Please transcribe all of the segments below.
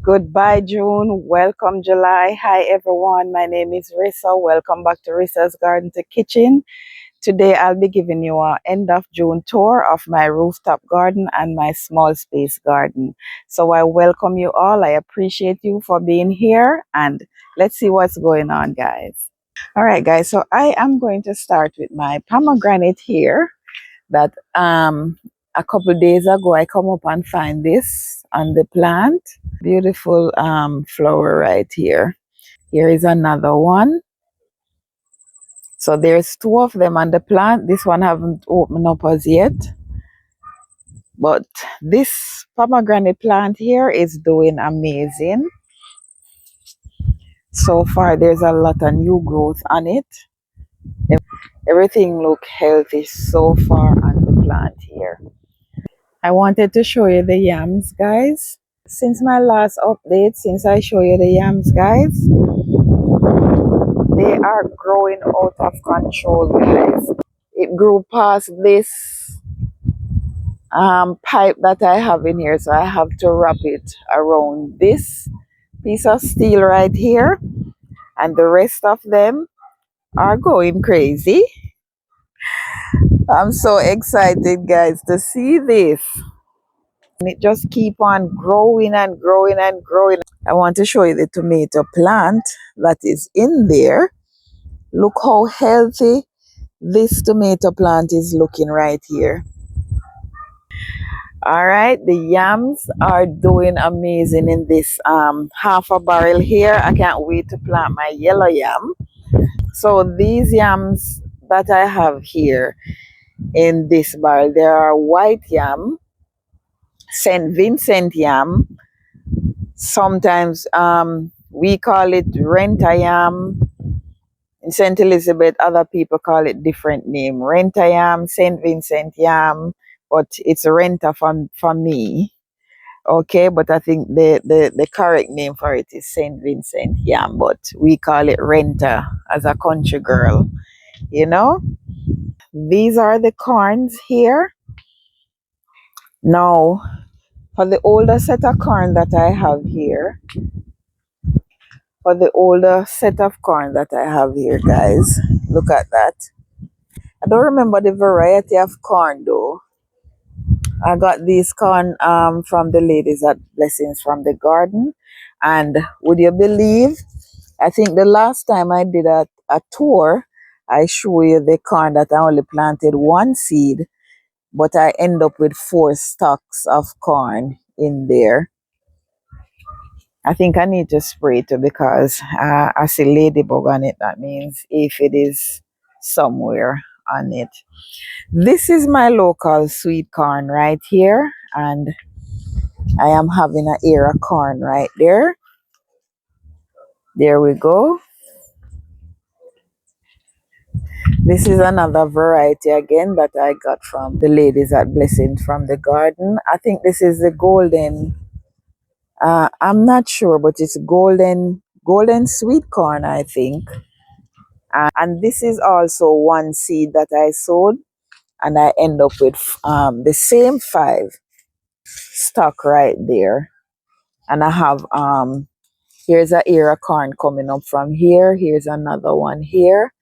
Goodbye, June. Welcome, July. Hi, everyone. My name is Rissa. Welcome back to Rissa's Garden to Kitchen. Today, I'll be giving you a end of June tour of my rooftop garden and my small space garden. So I welcome you all. I appreciate you for being here, and let's see what's going on, guys. All right, guys. So I am going to start with my pomegranate here that a couple days ago I come up and find this on the plant. Beautiful flower right here. Here is another one. So there's two of them on the plant. This one haven't opened up as yet. But this pomegranate plant here is doing amazing. So far there's a lot of new growth on it. Everything look healthy so far on the plant here. I wanted to show you the yams, guys. Since my last update, since I show you the yams, guys, they are growing out of control, guys. It grew past this pipe that I have in here, so I have to wrap it around this piece of steel right here, and the rest of them are going crazy. I'm so excited, guys, to see this. And it just keep on growing and growing and growing. I want to show you the tomato plant that is in there. Look how healthy this tomato plant is looking right here. All right, the yams are doing amazing in this half a barrel here. I can't wait to plant my yellow yam. So these yams that I have here in this barrel, there are white yam, St. Vincent yam. Sometimes we call it renta yam. In St. Elizabeth, other people call it different name. Renta yam, St. Vincent yam, but it's renta for me. Okay, but I think the correct name for it is St. Vincent yam, but we call it renta as a country girl, you know? These are the corns here. Now, for the older set of corn that I have here, guys, look at that. I don't remember the variety of corn though. I got these corn from the ladies at Blessings from the Garden. And would you believe, I think the last time I did a tour, I show you the corn that I only planted one seed, but I end up with 4 stalks of corn in there. I think I need to spray it because I see ladybug on it. That means if it is somewhere on it. This is my local sweet corn right here, and I am having an ear of corn right there. There we go. This is another variety again that I got from the ladies at Blessings from the Garden. I think this is the golden, I'm not sure, but it's golden sweet corn, I think. And this is also one seed that I sowed, and I end up with the same 5 stock right there. And I have here's an ear of corn coming up from here. Here's another one here,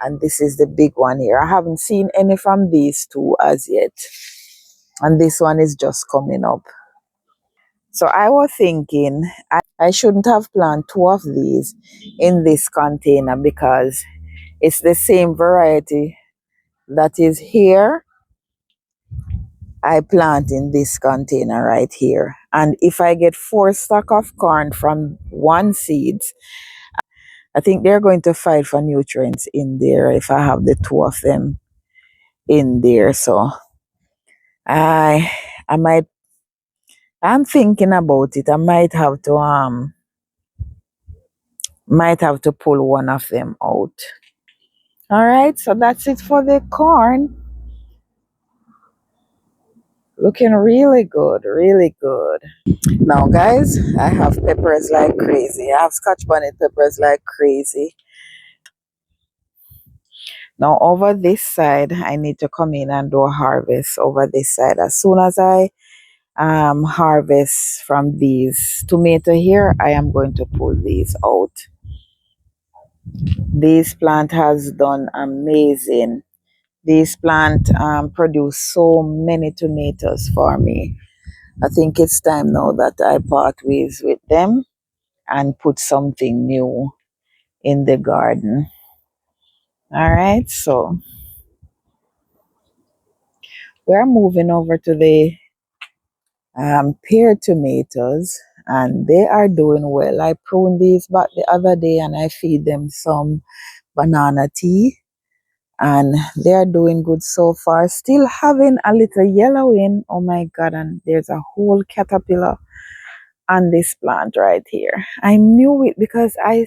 and this is the big one here. I haven't seen any from these two as yet, and this one is just coming up. So I was thinking I shouldn't have planted 2 of these in this container because it's the same variety that is here. I plant in this container right here. And if I get 4 stalks of corn from one seed, I think they're going to fight for nutrients in there if I have the 2 of them in there. So I I'm thinking about it. I might have to pull one of them out. All right, so that's it for the corn. Looking really good, really good. Now, guys, I have peppers like crazy. I have Scotch bonnet peppers like crazy. Now, over this side, I need to come in and do a harvest over this side. As soon as I harvest from these tomato here. I am going to pull these out. This plant has done amazing. This plant produce so many tomatoes for me. I think it's time now that I part ways with them and put something new in the garden. All right, so we're moving over to the pear tomatoes, and they are doing well. I pruned these back the other day and I feed them some banana tea, and they are doing good so far. Still having a little yellowing. Oh my God, and there's a whole caterpillar on this plant right here. I knew it because I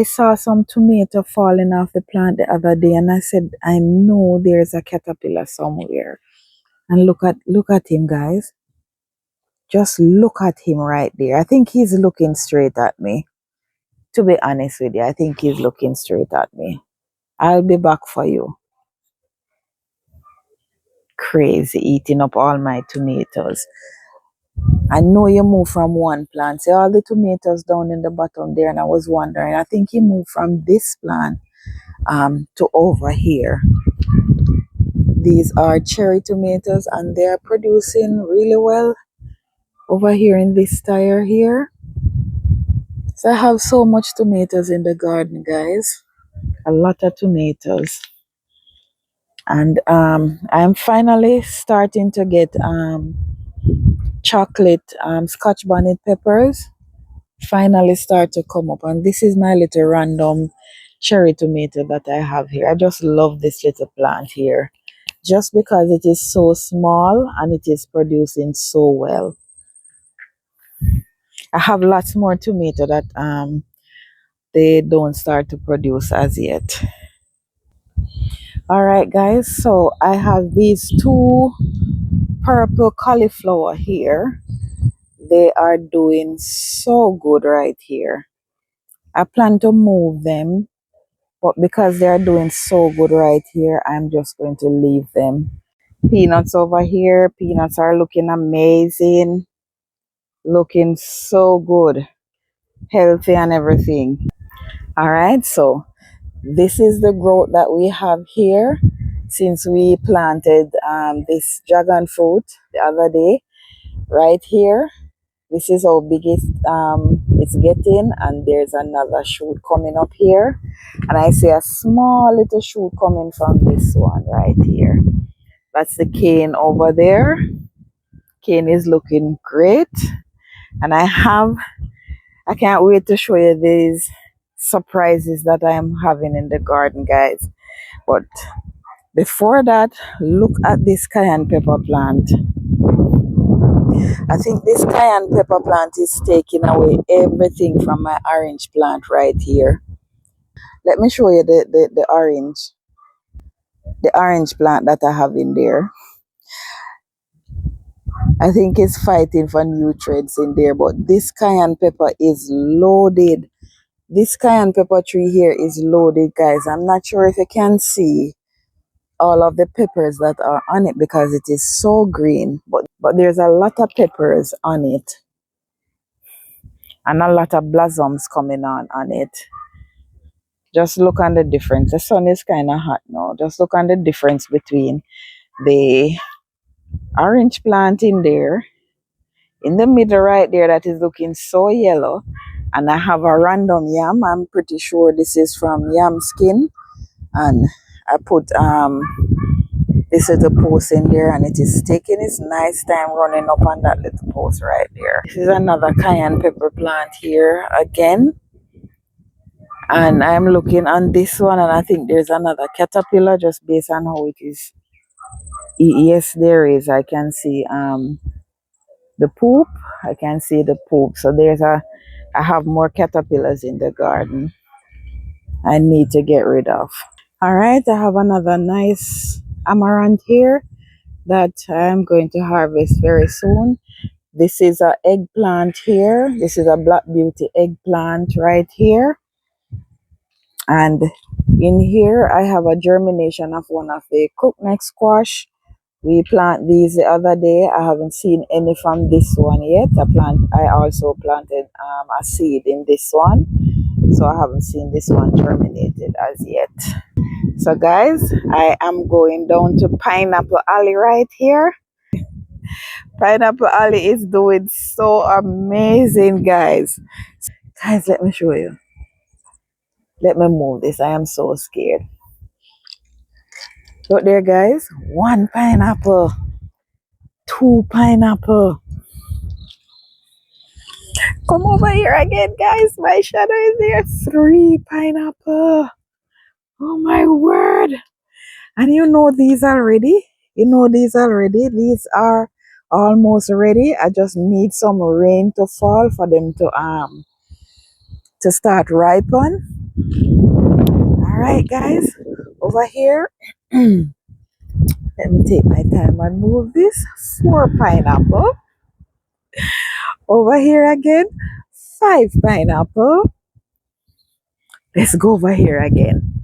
saw some tomato falling off the plant the other day, and I said, I know there's a caterpillar somewhere. And look at him, guys. Just look at him right there. I think he's looking straight at me. To be honest with you, I think he's looking straight at me. I'll be back for you. Crazy, eating up all my tomatoes. I know you moved from one plant. See all the tomatoes down in the bottom there, and I was wondering. I think he moved from this plant to over here. These are cherry tomatoes, and they're producing really well over here in this tire here. So I have so much tomatoes in the garden, guys. A lot of tomatoes. And I'm finally starting to get chocolate scotch bonnet peppers finally start to come up. And this is my little random cherry tomato that I have here. I just love this little plant here just because it is so small and it is producing so well. I have lots more tomato that they don't start to produce as yet. All right, guys, so I have these two purple cauliflower here. They are doing so good right here. I plan to move them, but because they are doing so good right here, I'm just going to leave them. Peanuts over here. Peanuts are looking amazing. Looking so good. Healthy and everything. All right, so this is the growth that we have here since we planted this dragon fruit the other day right here. This is how big it's getting, and there's another shoot coming up here, and I see a small little shoot coming from this one right here. That's the cane over there. Cane is looking great, and I can't wait to show you these surprises that I'm having in the garden, guys. But before that, look at this cayenne pepper plant. I think this cayenne pepper plant is taking away everything from my orange plant right here. Let me show you the orange plant that I have in there. I think it's fighting for nutrients in there, but this cayenne pepper is loaded. This cayenne pepper tree here is loaded, guys. I'm not sure if you can see all of the peppers that are on it because it is so green, but there's a lot of peppers on it and a lot of blossoms coming on it. Just look on the difference. The sun is kind of hot now. Just look on the difference between the orange plant in there, in the middle right there that is looking so yellow, and I have a random yam. I'm pretty sure this is from yam skin, and I put this little post in there, and it is taking its nice time running up on that little post right there. This is another cayenne pepper plant here again, and I'm looking on this one, and I think there's another caterpillar just based on how it is. Yes, there is. I can see the poop. I can see the poop. So I have more caterpillars in the garden I need to get rid of. All right, I have another nice amaranth here that I'm going to harvest very soon. This is an eggplant here. This is a Black Beauty eggplant right here. And in here, I have a germination of one of the crookneck squash We plant these the other day. I haven't seen any from this one yet. I also planted a seed in this one, so I haven't seen this one germinated as yet. So guys, I am going down to Pineapple Alley right here. Pineapple Alley is doing so amazing, guys. Guys, let me show you. Let me move this. I am so scared. Look there, guys. One pineapple, two pineapple. Come over here again, guys. My shadow is there. Three pineapple. Oh my word. And you know these already. You know these already. These are almost ready. I just need some rain to fall for them to start ripen. All right, guys. Over here. Let me take my time and move this. Four pineapple. Over here again. Five pineapple. Let's go over here again.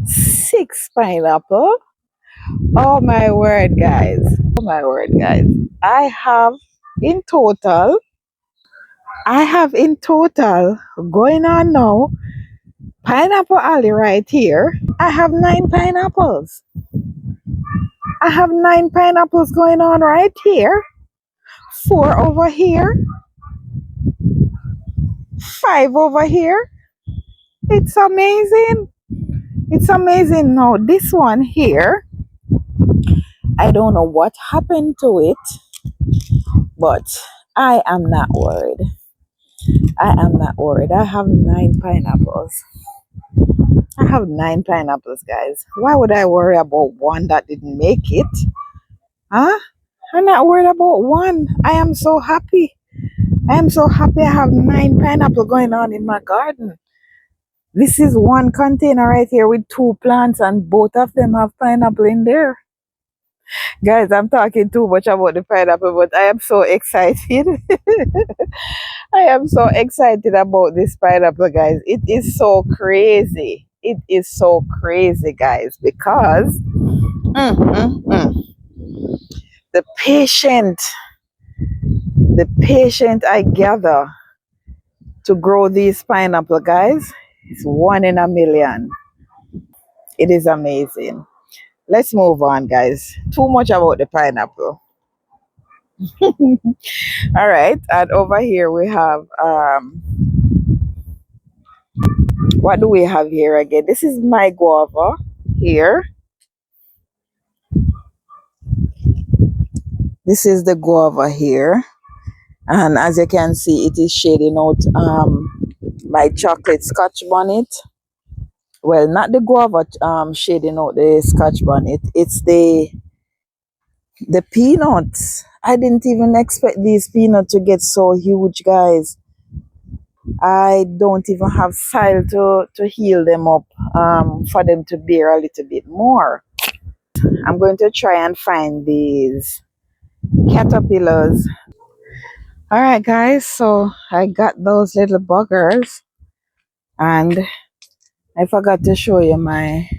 Six pineapple. Oh my word, guys. Oh my word, guys. I have in total, going on now, Pineapple Alley right here. I have nine pineapples. I have nine pineapples going on right here. Four over here. Five over here. It's amazing. It's amazing. Now, this one here, I don't know what happened to it, but I am not worried. I am not worried. I have nine pineapples. I have nine pineapples, guys. Why would I worry about one that didn't make it? Huh? I'm not worried about one. I am so happy. I am so happy I have nine pineapple going on in my garden. This is one container right here with two plants, and both of them have pineapple in there. Guys, I'm talking too much about the pineapple, but I am so excited. I am so excited about this pineapple, guys. It is so crazy. It is so crazy, guys, because mm, mm, mm, the patient I gather to grow these pineapple, guys, is one in a million. It is amazing. Let's move on, guys. Too much about the pineapple. All right, and over here we have what do we have here again? This is my guava here. This is the guava here, and as you can see, it is shading out my chocolate scotch bonnet. Well, not the guava shading out the scotch bonnet. It's the peanuts. I didn't even expect these peanuts to get so huge, guys. I don't even have style to heal them up for them to bear a little bit more. I'm going to try and find these caterpillars. All right, guys, so I got those little buggers, and I forgot to show you my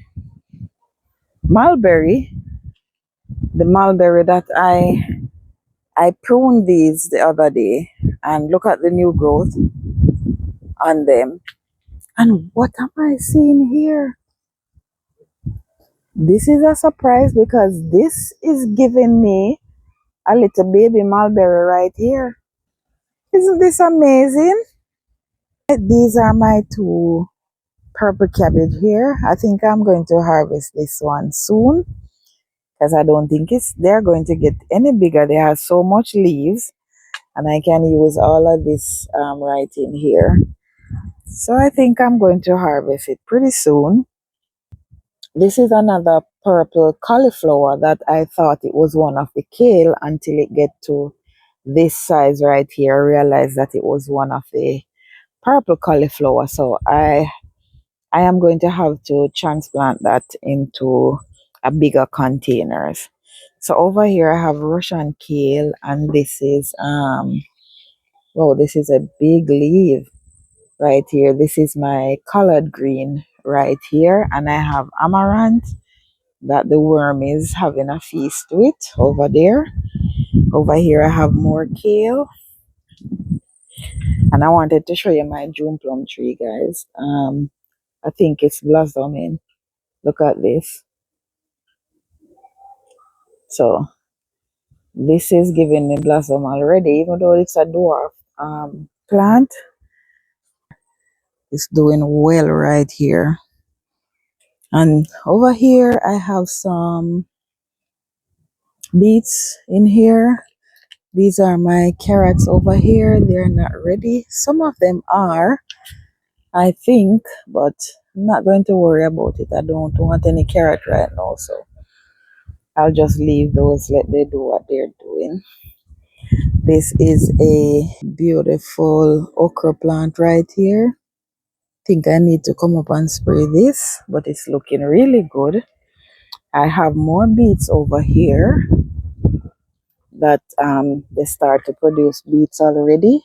mulberry, the mulberry that I pruned these the other day, and look at the new growth on them. And what am I seeing here? This is a surprise because this is giving me a little baby mulberry right here. Isn't this amazing? These are my two purple cabbage here. I think I'm going to harvest this one soon because I don't think they're going to get any bigger. They have so much leaves, and I can use all of this right in here. So I think I'm going to harvest it pretty soon. This is another purple cauliflower that I thought it was one of the kale until it get to this size right here. I realized that it was one of the purple cauliflower. So I am going to have to transplant that into a bigger containers. So over here I have Russian kale, and this is oh, this is a big leaf right here. This is my collard green right here, and I have amaranth, that the worm is having a feast with over there. Over here I have more kale. And I wanted to show you my June plum tree, guys. I think it's blossoming. Look at this. So this is giving me blossom already, even though it's a dwarf plant. It's doing well right here. And over here I have some beets in here. These are my carrots over here. They're not ready. Some of them are, I think, but I'm not going to worry about it. I don't want any carrot right now, so I'll just leave those, let they do what they're doing. This is a beautiful okra plant right here. Think I need to come up and spray this, but it's looking really good. I have more beets over here that they start to produce beets already.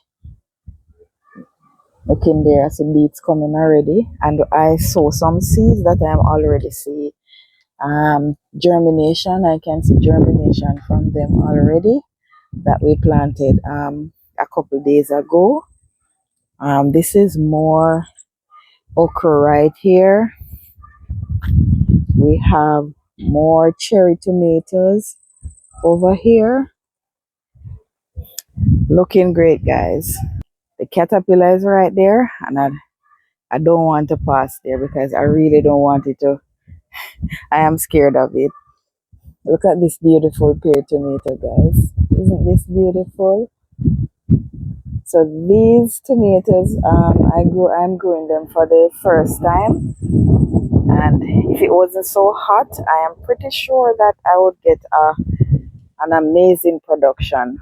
Looking there, I see beets coming already, and I sow some seeds that I'm already see germination. I can see germination from them already that we planted a couple days ago. This is more okra right here. We have more cherry tomatoes over here. Looking great, guys. The caterpillar is right there, and I don't want to pass there because I really don't want it to. I am scared of it. Look at this beautiful pear tomato, guys. Isn't this beautiful? So these tomatoes, I'm growing them for the first time. And if it wasn't so hot, I am pretty sure that I would get an amazing production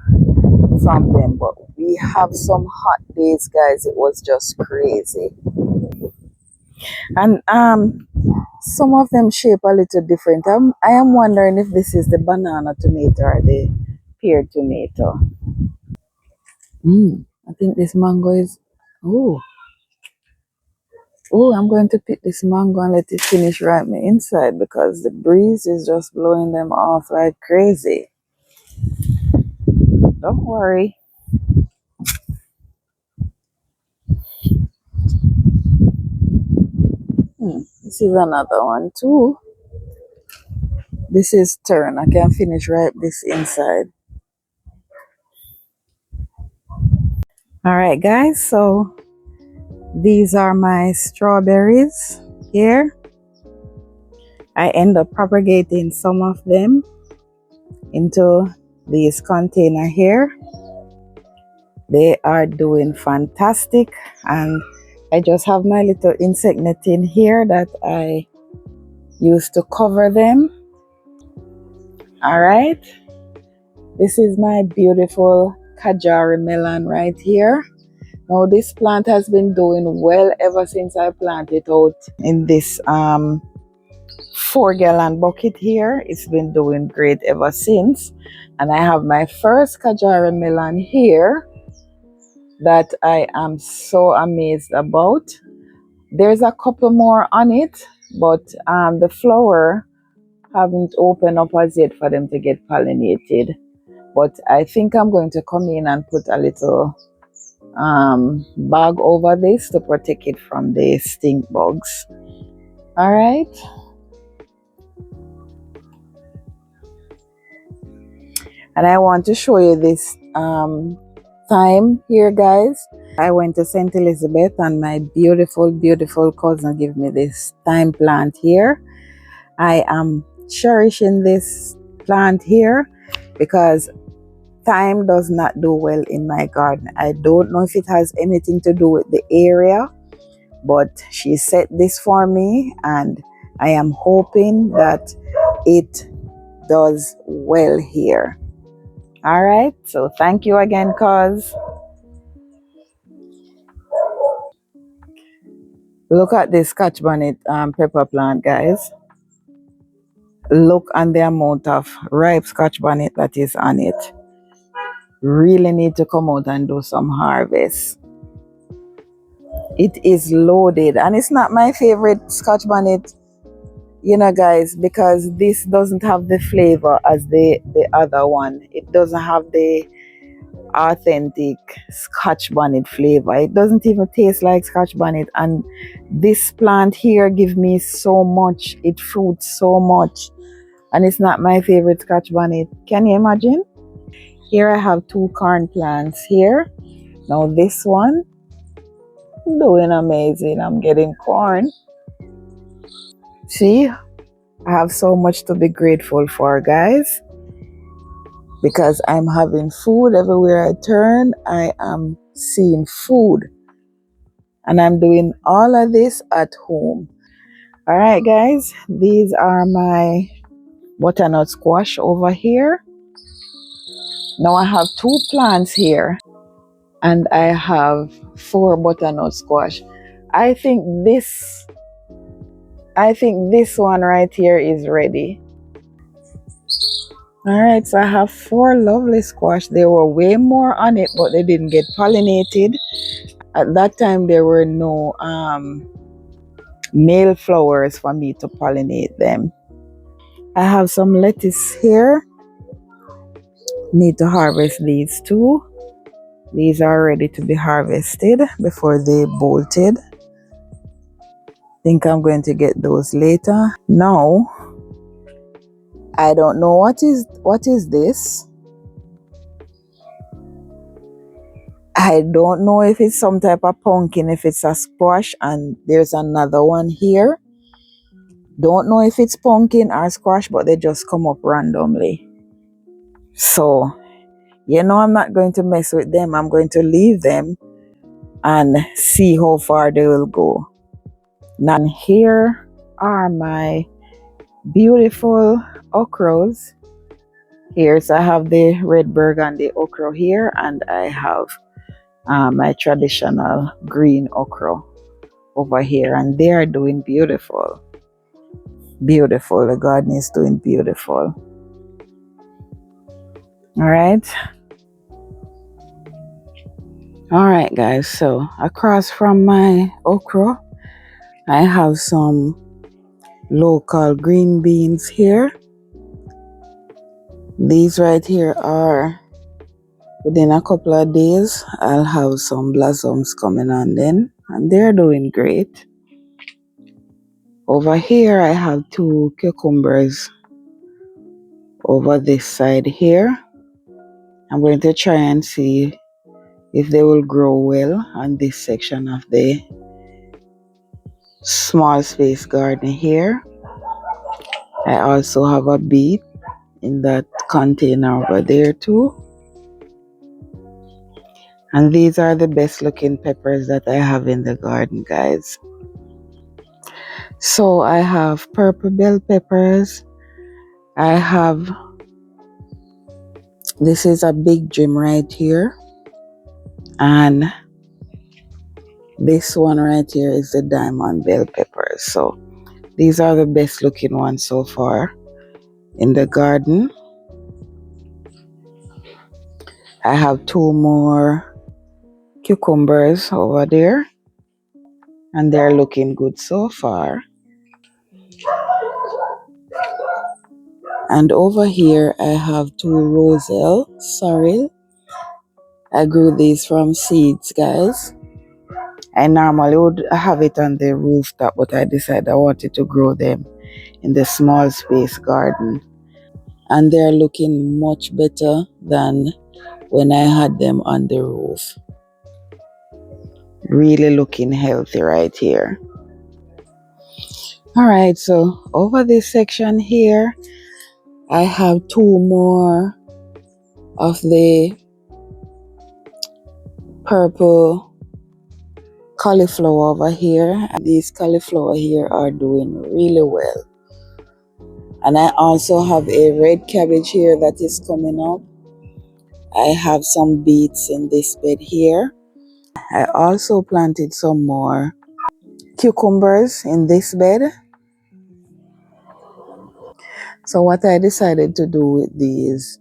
from them. But we have some hot days, guys. It was just crazy. And some of them shape a little different. I am wondering if this is the banana tomato or the pear tomato. I think this mango is, oh, I'm going to pick this mango and let it finish right me inside because the breeze is just blowing them off like crazy. Don't worry. This is another one too. This is turn. I can finish right this inside. All right, guys. So these are my strawberries here. I end up propagating some of them into this container here. They are doing fantastic, and I just have my little insect net in here that I use to cover them. All right, this is my beautiful Kajari melon right here. Now this plant has been doing well ever since I planted it out in this 4-gallon bucket here. It's been doing great ever since, and I have my first Kajari melon here that I am so amazed about. There's a couple more on it, but the flower haven't opened up as yet for them to get pollinated. But I think I'm going to come in and put a little bag over this to protect it from the stink bugs. All right. And I want to show you this thyme here, guys. I went to St. Elizabeth and my beautiful, beautiful cousin gave me this thyme plant here. I am cherishing this plant here because thyme does not do well in my garden. I don't know if it has anything to do with the area, but she set this for me and I am hoping that it does well here. All right, so thank you again, cuz. Look at this Scotch bonnet pepper plant, guys. Look on the amount of ripe Scotch bonnet that is on it. Really need to come out and do some harvest. It is loaded, and it's not my favorite Scotch bonnet. you know, guys, because this doesn't have the flavor as the other one. It doesn't have the authentic Scotch bonnet flavor. It doesn't even taste like Scotch bonnet. And this plant here gives me so much. It fruits so much. And it's not my favorite Scotch bonnet. Can you imagine? Here I have two corn plants here. Now this one doing amazing. I'm getting corn. See, I have so much to be grateful for, guys, because I'm having food everywhere I turn. I am seeing food, and I'm doing all of this at home. All right, guys, these are my butternut squash over here. Now I have two plants here, and I have four butternut squash. I think this I think this one right here is ready. All right, so I have four lovely squash. There were way more on it, but they didn't get pollinated. At that time, there were no male flowers for me to pollinate them. I have some lettuce here. Need to harvest these too. These are ready to be harvested before they bolted. Think I'm going to get those later. Now, I don't know what is this. I don't know if it's some type of pumpkin, if it's a squash, and there's another one here. Don't know if it's pumpkin or squash, but they just come up randomly. So, I'm not going to mess with them. I'm going to leave them and see how far they will go. Now, here are my beautiful okras. Here, so I have the red burgundy okra here, and I have my traditional green okra over here, and they are doing beautiful. Beautiful. The garden is doing beautiful. All right. All right, guys. So across from my okra, I have some local green beans here. These right here are within a couple of days. I'll have some blossoms coming on then, and they're doing great. Over here, I have two cucumbers over this side here. I'm going to try and see if they will grow well on this section of the small space garden here. I also have a beet in that container over there too. And these are the best looking peppers that I have in the garden, guys. So I have purple bell peppers. This is a big gem right here. And this one right here is the diamond bell peppers. So these are the best looking ones so far in the garden. I have two more cucumbers over there, and they're looking good so far. And over here I have two roselle sorrel. I grew these from seeds, guys. I normally would have it on the rooftop, but I decided I wanted to grow them in the small space garden. And they're looking much better than when I had them on the roof. Really looking healthy right here. All right, so over this section here, I have two more of the purple cauliflower over here. And these cauliflower here are doing really well. And I also have a red cabbage here that is coming up. I have some beets in this bed here. I also planted some more cucumbers in this bed. So what I decided to do with these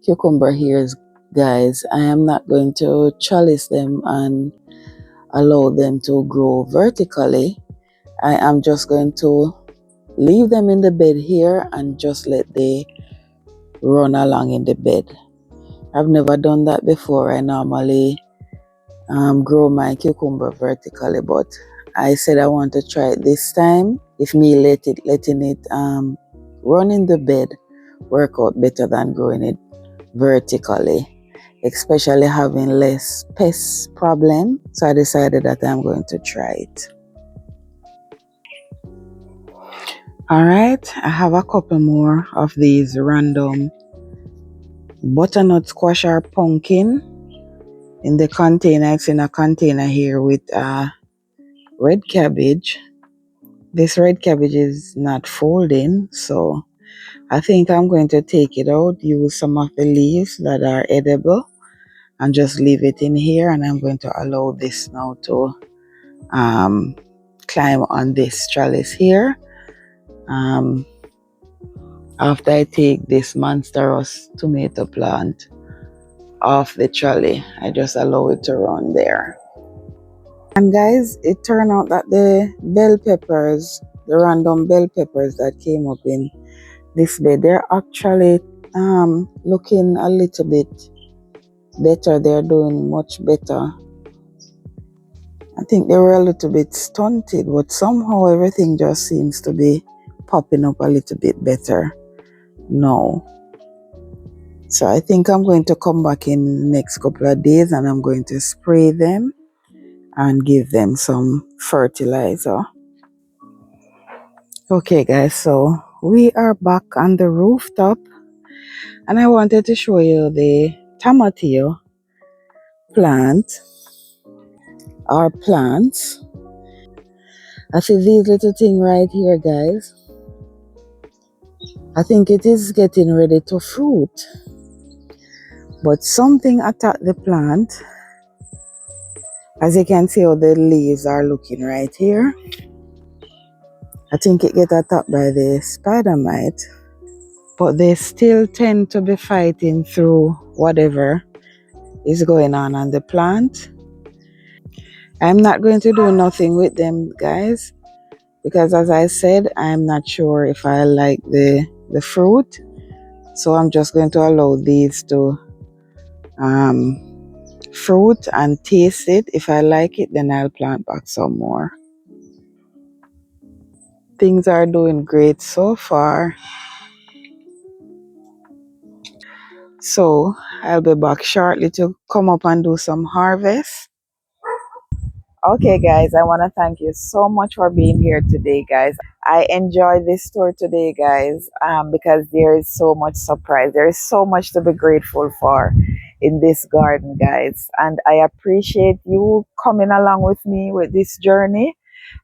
cucumber here, guys, I am not going to trellis them and allow them to grow vertically. I am just going to leave them in the bed here and just let they run along in the bed. I've never done that before. I normally grow my cucumber vertically, but I said I want to try it this time. If me letting it run in the bed work out better than growing it vertically, especially having less pest problem. So I decided that I'm going to try it. All right, I have a couple more of these random butternut squash or pumpkin in the container. It's in a container here with red cabbage. This red cabbage is not folding, so I think I'm going to take it out, use some of the leaves that are edible, and just leave it in here. And I'm going to allow this now to climb on this trellis here. After I take this monstrous tomato plant off the trolley, I just allow it to run there. And guys, it turned out that the bell peppers, the random bell peppers that came up in this bed, they're actually looking a little bit better. They're doing much better. I think they were a little bit stunted, but somehow everything just seems to be popping up a little bit better now. So I think I'm going to come back in the next couple of days and I'm going to spray them and give them some fertilizer. Okay guys, so we are back on the rooftop and I wanted to show you the tomato plant or plants. I see these little thing right here guys. I think it is getting ready to fruit, but something attacked the plant. As you can see how the leaves are looking right here. I think it get attacked by the spider mite, but they still tend to be fighting through whatever is going on the plant. I'm not going to do nothing with them guys, because as I said, I'm not sure if I like the fruit. So I'm just going to allow these to fruit and taste it. If I like it, then I'll plant back some more. Things are doing great so far. So I'll be back shortly to come up and do some harvest. Okay guys, I want to thank you so much for being here today guys. I enjoyed this tour today guys, because there is so much surprise. There is so much to be grateful for in this garden guys, and I appreciate you coming along with me with this journey.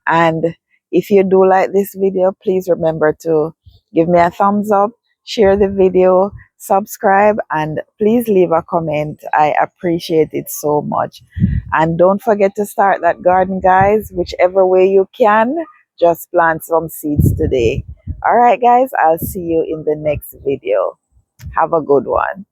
And if you do like this video, please remember to give me a thumbs up, share the video, subscribe, and please leave a comment. I appreciate it so much. And don't forget to start that garden, guys. Whichever way you can, just plant some seeds today. All right, guys, I'll see you in the next video. Have a good one.